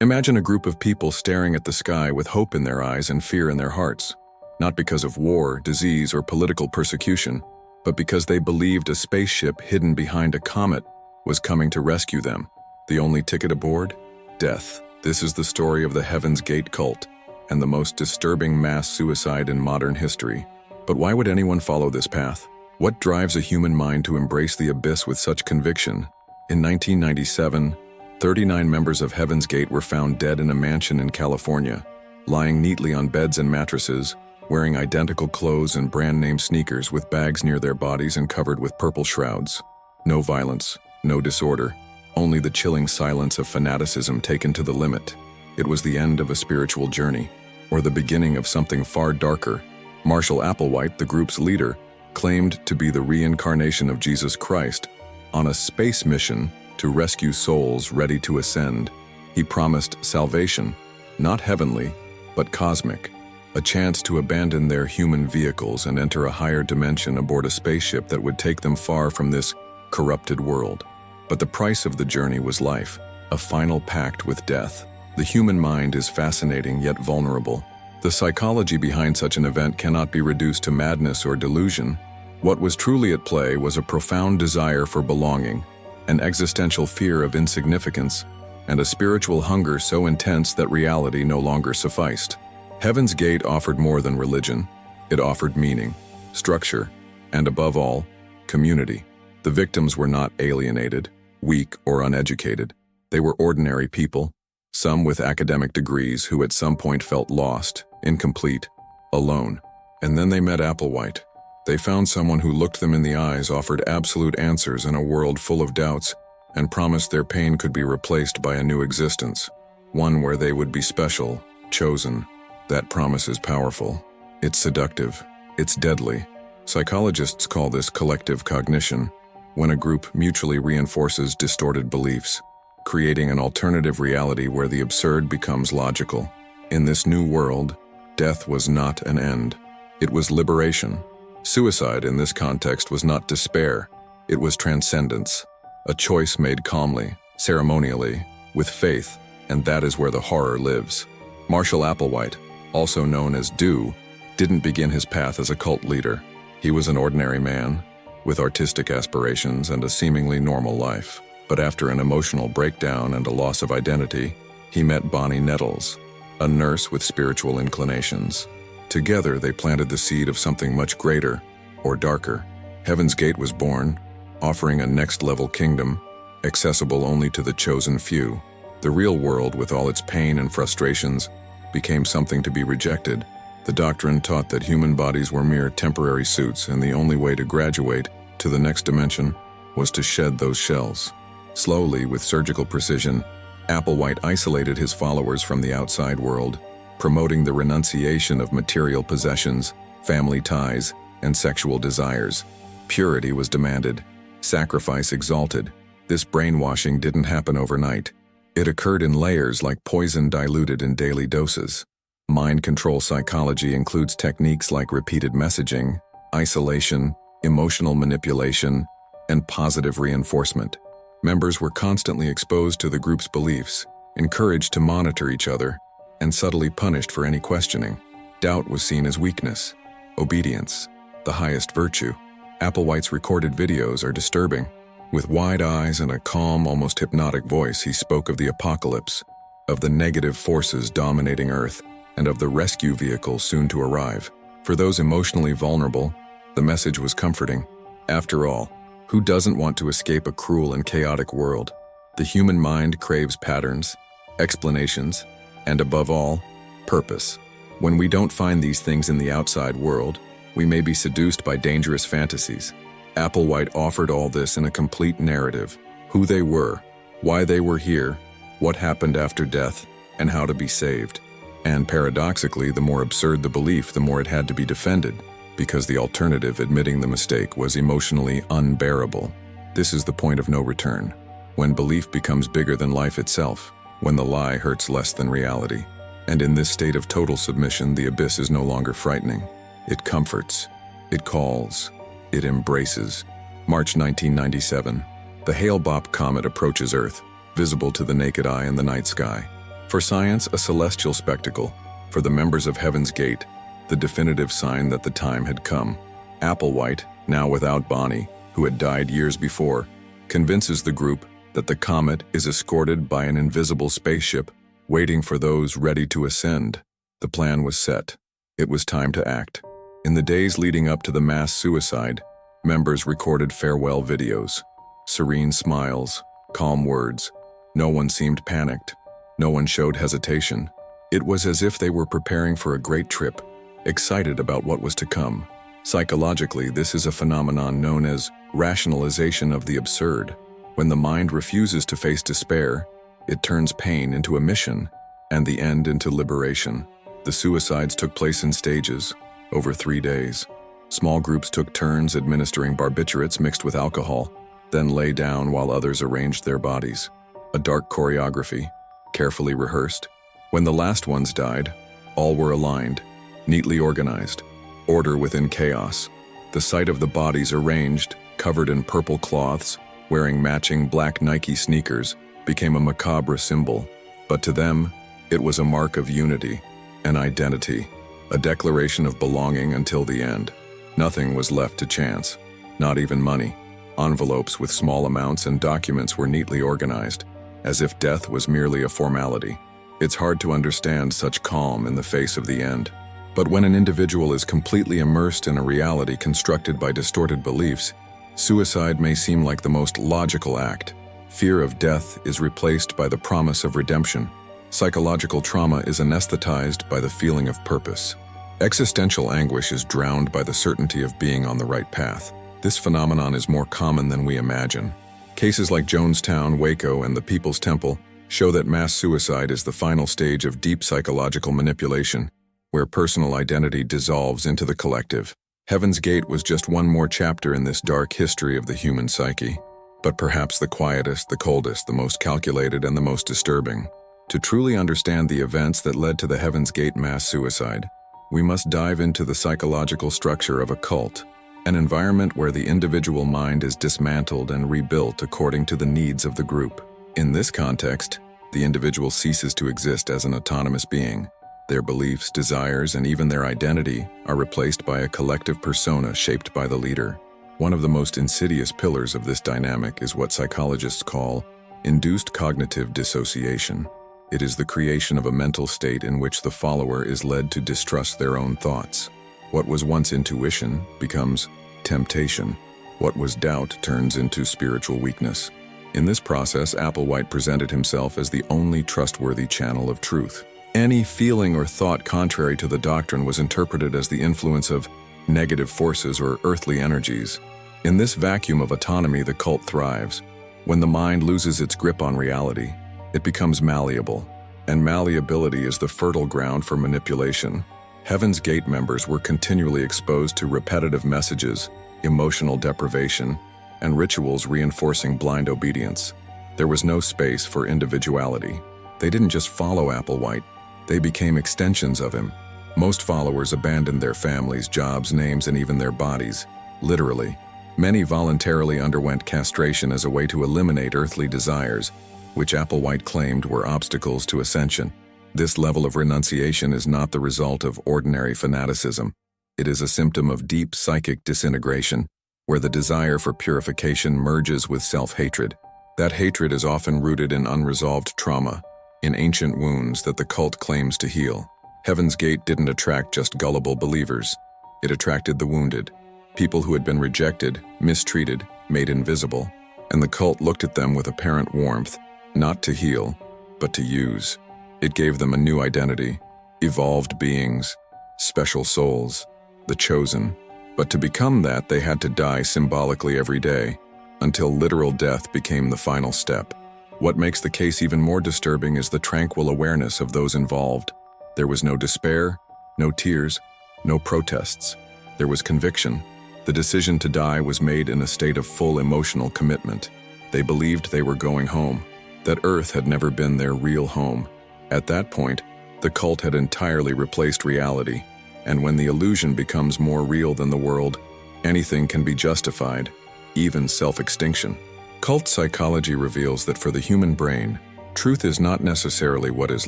Imagine a group of people staring at the sky with hope in their eyes and fear in their hearts, not because of war, disease, or political persecution, but because they believed a spaceship hidden behind a comet was coming to rescue them. The only ticket aboard? Death. This is the story of the Heaven's Gate cult, and the most disturbing mass suicide in modern history. But why would anyone follow this path? What drives a human mind to embrace the abyss with such conviction? In 1997, 39 members of Heaven's Gate were found dead in a mansion in California, lying neatly on beds and mattresses, wearing identical clothes and brand-name sneakers with bags near their bodies and covered with purple shrouds. No violence, no disorder, only the chilling silence of fanaticism taken to the limit. It was the end of a spiritual journey, or the beginning of something far darker. Marshall Applewhite, the group's leader, claimed to be the reincarnation of Jesus Christ on a space mission to rescue souls ready to ascend. He promised salvation, not heavenly, but cosmic, a chance to abandon their human vehicles and enter a higher dimension aboard a spaceship that would take them far from this corrupted world. But the price of the journey was life, a final pact with death. The human mind is fascinating yet vulnerable. The psychology behind such an event cannot be reduced to madness or delusion. What was truly at play was a profound desire for belonging, an existential fear of insignificance, and a spiritual hunger so intense that reality no longer sufficed. Heaven's Gate offered more than religion. It offered meaning, structure, and above all, community. The victims were not alienated, weak, or uneducated. They were ordinary people, some with academic degrees who at some point felt lost, incomplete, alone. And then they met Applewhite. They found someone who looked them in the eyes, offered absolute answers in a world full of doubts, and promised their pain could be replaced by a new existence, one where they would be special, chosen. That promise is powerful. It's seductive. It's deadly. Psychologists call this collective cognition, when a group mutually reinforces distorted beliefs, creating an alternative reality where the absurd becomes logical. In this new world, death was not an end. It was liberation. Suicide in this context was not despair. It was transcendence, a choice made calmly, ceremonially, with faith, and that is where the horror lives. Marshall Applewhite, also known as Do, didn't begin his path as a cult leader. He was an ordinary man, with artistic aspirations and a seemingly normal life. But after an emotional breakdown and a loss of identity, he met Bonnie Nettles, a nurse with spiritual inclinations. Together, they planted the seed of something much greater, or darker. Heaven's Gate was born, offering a next-level kingdom, accessible only to the chosen few. The real world, with all its pain and frustrations, became something to be rejected. The doctrine taught that human bodies were mere temporary suits, and the only way to graduate to the next dimension was to shed those shells. Slowly, with surgical precision, Applewhite isolated his followers from the outside world, promoting the renunciation of material possessions, family ties, and sexual desires. Purity was demanded, sacrifice exalted. This brainwashing didn't happen overnight. It occurred in layers like poison diluted in daily doses. Mind control psychology includes techniques like repeated messaging, isolation, emotional manipulation, and positive reinforcement. Members were constantly exposed to the group's beliefs, encouraged to monitor each other, and subtly punished for any questioning. Doubt was seen as weakness. Obedience, the highest virtue. Applewhite's recorded videos are disturbing. With wide eyes and a calm, almost hypnotic voice, he spoke of the apocalypse, of the negative forces dominating Earth, and of the rescue vehicle soon to arrive. For those emotionally vulnerable, the message was comforting. After all, who doesn't want to escape a cruel and chaotic world? The human mind craves patterns, explanations, and above all, purpose. When we don't find these things in the outside world, we may be seduced by dangerous fantasies. Applewhite offered all this in a complete narrative: who they were, why they were here, what happened after death, and how to be saved. And paradoxically, the more absurd the belief, the more it had to be defended, because the alternative, admitting the mistake, was emotionally unbearable. This is the point of no return, when belief becomes bigger than life itself, when the lie hurts less than reality. And in this state of total submission, the abyss is no longer frightening. It comforts, it calls, it embraces. March 1997. The Hale-Bopp comet approaches Earth, visible to the naked eye in the night sky. For science, a celestial spectacle. For the members of Heaven's Gate, the definitive sign that the time had come. Applewhite, now without Bonnie, who had died years before, convinces the group that the comet is escorted by an invisible spaceship waiting for those ready to ascend. The plan was set. It was time to act. In the days leading up to the mass suicide, members recorded farewell videos. Serene smiles, calm words. No one seemed panicked. No one showed hesitation. It was as if they were preparing for a great trip, excited about what was to come. Psychologically, this is a phenomenon known as rationalization of the absurd. When the mind refuses to face despair, it turns pain into a mission and the end into liberation. The suicides took place in stages, over 3 days. Small groups took turns administering barbiturates mixed with alcohol, then lay down while others arranged their bodies. A dark choreography, carefully rehearsed. When the last ones died, all were aligned, neatly organized, order within chaos. The sight of the bodies arranged, covered in purple cloths, wearing matching black Nike sneakers, became a macabre symbol. But to them, it was a mark of unity, an identity, a declaration of belonging until the end. Nothing was left to chance, not even money. Envelopes with small amounts and documents were neatly organized, as if death was merely a formality. It's hard to understand such calm in the face of the end. But when an individual is completely immersed in a reality constructed by distorted beliefs, suicide may seem like the most logical act. Fear of death is replaced by the promise of redemption. Psychological trauma is anesthetized by the feeling of purpose. Existential anguish is drowned by the certainty of being on the right path. This phenomenon is more common than we imagine. Cases like Jonestown, Waco, and the People's Temple show that mass suicide is the final stage of deep psychological manipulation, where personal identity dissolves into the collective. Heaven's Gate was just one more chapter in this dark history of the human psyche, but perhaps the quietest, the coldest, the most calculated, and the most disturbing. To truly understand the events that led to the Heaven's Gate mass suicide, we must dive into the psychological structure of a cult, an environment where the individual mind is dismantled and rebuilt according to the needs of the group. In this context, the individual ceases to exist as an autonomous being. Their beliefs, desires, and even their identity are replaced by a collective persona shaped by the leader. One of the most insidious pillars of this dynamic is what psychologists call induced cognitive dissociation. It is the creation of a mental state in which the follower is led to distrust their own thoughts. What was once intuition becomes temptation. What was doubt turns into spiritual weakness. In this process, Applewhite presented himself as the only trustworthy channel of truth. Any feeling or thought contrary to the doctrine was interpreted as the influence of negative forces or earthly energies. In this vacuum of autonomy, the cult thrives. When the mind loses its grip on reality, it becomes malleable, and malleability is the fertile ground for manipulation. Heaven's Gate members were continually exposed to repetitive messages, emotional deprivation, and rituals reinforcing blind obedience. There was no space for individuality. They didn't just follow Applewhite, they became extensions of him. Most followers abandoned their families, jobs, names, and even their bodies, literally. Many voluntarily underwent castration as a way to eliminate earthly desires, which Applewhite claimed were obstacles to ascension. This level of renunciation is not the result of ordinary fanaticism. It is a symptom of deep psychic disintegration, where the desire for purification merges with self-hatred. That hatred is often rooted in unresolved trauma, in ancient wounds that the cult claims to heal. Heaven's Gate didn't attract just gullible believers. It attracted the wounded, people who had been rejected, mistreated, made invisible, and the cult looked at them with apparent warmth, not to heal, but to use. It gave them a new identity, evolved beings, special souls, the chosen. But to become that, they had to die symbolically every day, until literal death became the final step. What makes the case even more disturbing is the tranquil awareness of those involved. There was no despair, no tears, no protests. There was conviction. The decision to die was made in a state of full emotional commitment. They believed they were going home, that Earth had never been their real home. At that point, the cult had entirely replaced reality, and when the illusion becomes more real than the world, anything can be justified, even self-extinction. Cult psychology reveals that for the human brain, Truth is not necessarily what is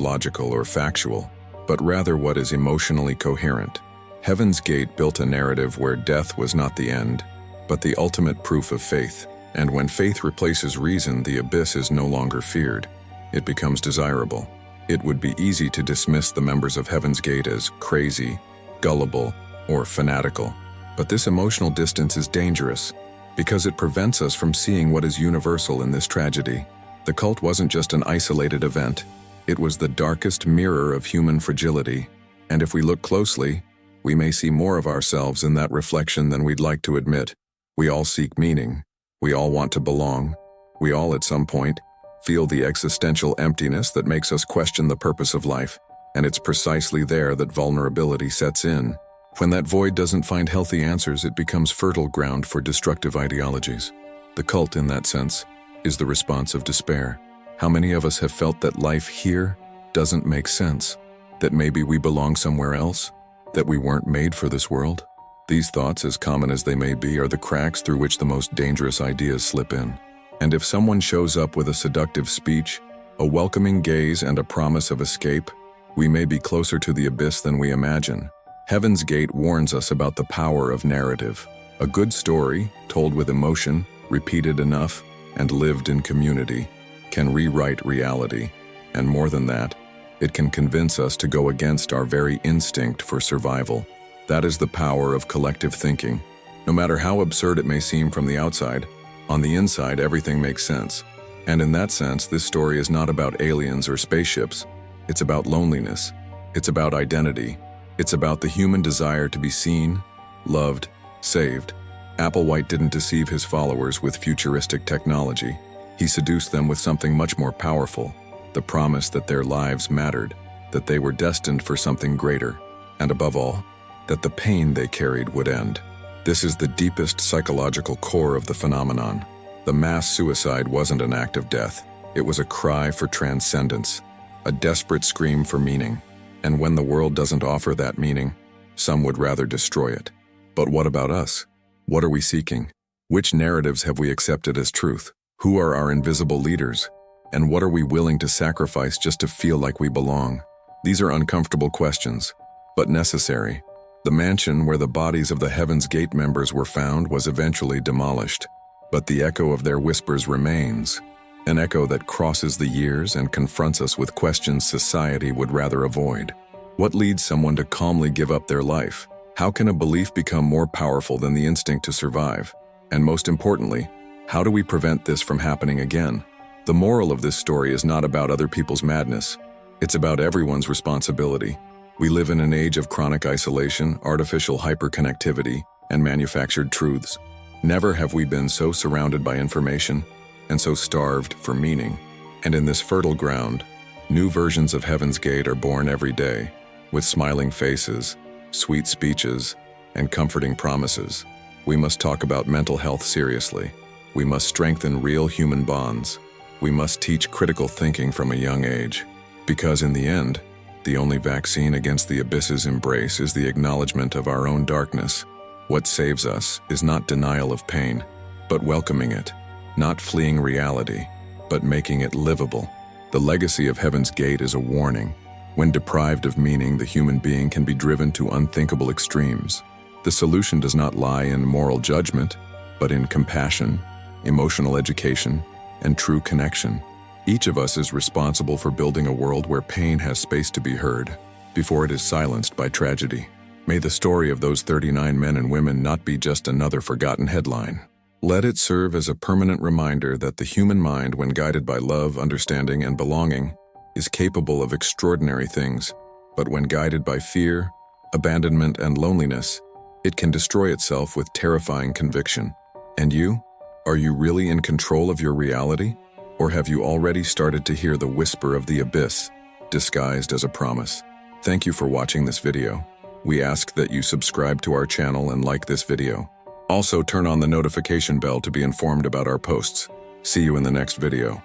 logical or factual, but rather what is emotionally coherent. Heaven's Gate built a narrative where death was not the end, but the ultimate proof of faith. And when faith replaces reason, the abyss is no longer feared. It becomes desirable. It would be easy to dismiss the members of Heaven's Gate as crazy, gullible, or fanatical. But this emotional distance is dangerous because it prevents us from seeing what is universal in this tragedy. The cult wasn't just an isolated event. It was the darkest mirror of human fragility. And if we look closely, we may see more of ourselves in that reflection than we'd like to admit. We all seek meaning. We all want to belong. We all, at some point, feel the existential emptiness that makes us question the purpose of life. And it's precisely there that vulnerability sets in. When that void doesn't find healthy answers, it becomes fertile ground for destructive ideologies. The cult, in that sense, is the response of despair. How many of us have felt that life here doesn't make sense? That maybe we belong somewhere else? That we weren't made for this world? These thoughts, as common as they may be, are the cracks through which the most dangerous ideas slip in. And if someone shows up with a seductive speech, a welcoming gaze, and a promise of escape, we may be closer to the abyss than we imagine. Heaven's Gate warns us about the power of narrative. A good story, told with emotion, repeated enough, and lived in community, can rewrite reality. And more than that, it can convince us to go against our very instinct for survival. That is the power of collective thinking. No matter how absurd it may seem from the outside, on the inside everything makes sense. And in that sense, this story is not about aliens or spaceships. It's about loneliness. It's about identity. It's about the human desire to be seen, loved, saved. Applewhite didn't deceive his followers with futuristic technology. He seduced them with something much more powerful, the promise that their lives mattered, that they were destined for something greater, and above all, that the pain they carried would end. This is the deepest psychological core of the phenomenon. The mass suicide wasn't an act of death. It was a cry for transcendence, a desperate scream for meaning. And when the world doesn't offer that meaning, some would rather destroy it. But what about us? What are we seeking? Which narratives have we accepted as truth? Who are our invisible leaders? And what are we willing to sacrifice just to feel like we belong? These are uncomfortable questions, but necessary. The mansion where the bodies of the Heaven's Gate members were found was eventually demolished, but the echo of their whispers remains. An echo that crosses the years and confronts us with questions society would rather avoid. What leads someone to calmly give up their life? How can a belief become more powerful than the instinct to survive? And most importantly, how do we prevent this from happening again? The moral of this story is not about other people's madness. It's about everyone's responsibility. We live in an age of chronic isolation, artificial hyperconnectivity, and manufactured truths. Never have we been so surrounded by information and so starved for meaning. And in this fertile ground, new versions of Heaven's Gate are born every day, with smiling faces, sweet speeches, and comforting promises. We must talk about mental health seriously. We must strengthen real human bonds. We must teach critical thinking from a young age. Because in the end, the only vaccine against the abyss's embrace is the acknowledgement of our own darkness. What saves us is not denial of pain, but welcoming it. Not fleeing reality, but making it livable. The legacy of Heaven's Gate is a warning. When deprived of meaning, the human being can be driven to unthinkable extremes. The solution does not lie in moral judgment, but in compassion, emotional education, and true connection. Each of us is responsible for building a world where pain has space to be heard, before it is silenced by tragedy. May the story of those 39 men and women not be just another forgotten headline. Let it serve as a permanent reminder that the human mind, when guided by love, understanding, and belonging, is capable of extraordinary things, but when guided by fear, abandonment, and loneliness, it can destroy itself with terrifying conviction. And you? Are you really in control of your reality? Or have you already started to hear the whisper of the abyss, disguised as a promise? Thank you for watching this video. We ask that you subscribe to our channel and like this video. Also, turn on the notification bell to be informed about our posts. See you in the next video.